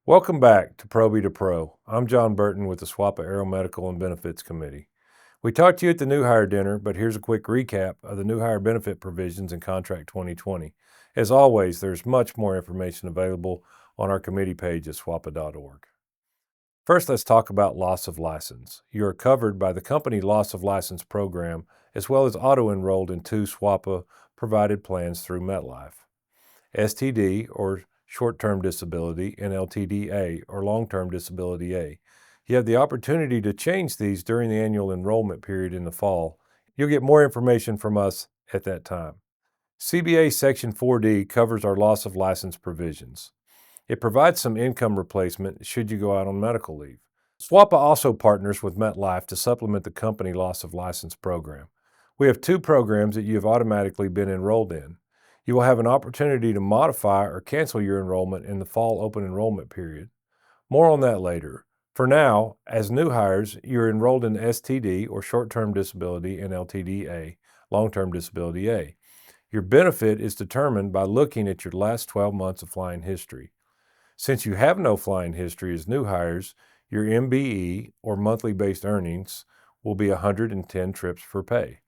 Welcome back to Probie to Pro. I'm John Burton with the SWAPA Aero Medical and Benefits Committee. We talked to you at the new hire dinner, but here's a quick recap of the new hire benefit provisions in Contract 2020. As always, there's much more information available on our committee page at swapa.org. First, let's talk about loss of license. You are covered by the company loss of license program, as well as auto-enrolled in 2 SWAPA provided plans through MetLife. STD, or short-term disability, and LTDA, or long-term disability A. You have the opportunity to change these during the annual enrollment period in the fall. You'll get more information from us at that time. CBA Section 4D covers our loss of license provisions. It provides some income replacement should you go out on medical leave. SWAPA also partners with MetLife to supplement the company loss of license program. We have 2 programs that you have automatically been enrolled in. You will have an opportunity to modify or cancel your enrollment in the fall open enrollment period. More on that later. For now, as new hires, you're enrolled in STD, or short-term disability, and LTDA, long-term disability A. Your benefit is determined by looking at your last 12 months of flying history. Since you have no flying history as new hires, your MBE, or monthly based earnings, will be 110 trips per pay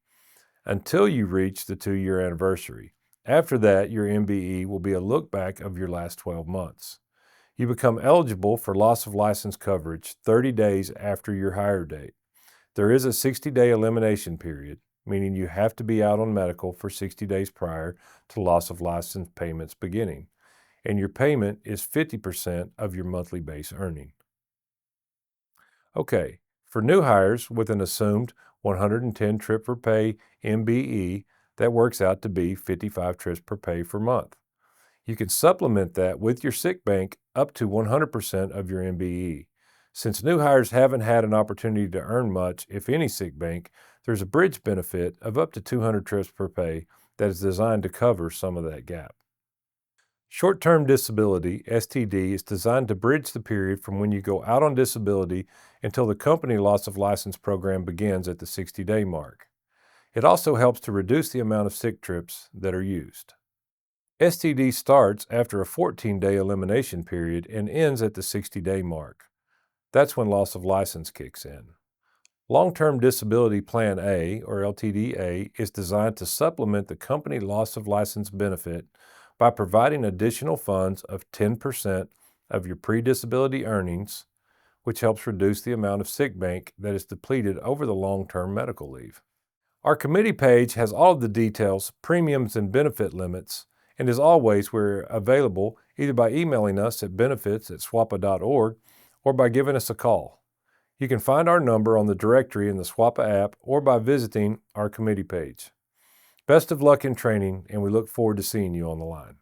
until you reach the 2-year anniversary. After that, your MBE will be a look back of your last 12 months. You become eligible for loss of license coverage 30 days after your hire date. There is a 60-day elimination period, meaning you have to be out on medical for 60 days prior to loss of license payments beginning, and your payment is 50% of your monthly base earning. Okay, for new hires with an assumed 110 trip per pay MBE, that works out to be 55 trips per pay per month. You can supplement that with your sick bank up to 100% of your MBE. Since new hires haven't had an opportunity to earn much, if any, sick bank, there's a bridge benefit of up to 200 trips per pay that is designed to cover some of that gap. Short-term disability, STD, is designed to bridge the period from when you go out on disability until the company loss of license program begins at the 60-day mark. It also helps to reduce the amount of sick trips that are used. STD starts after a 14-day elimination period and ends at the 60-day mark. That's when loss of license kicks in. Long-term disability Plan A, or LTDA, is designed to supplement the company loss of license benefit by providing additional funds of 10% of your pre-disability earnings, which helps reduce the amount of sick bank that is depleted over the long-term medical leave. Our committee page has all of the details, premiums, and benefit limits, and as always, we're available either by emailing us at benefits@swapa.org or by giving us a call. You can find our number on the directory in the SWAPA app or by visiting our committee page. Best of luck in training, and we look forward to seeing you on the line.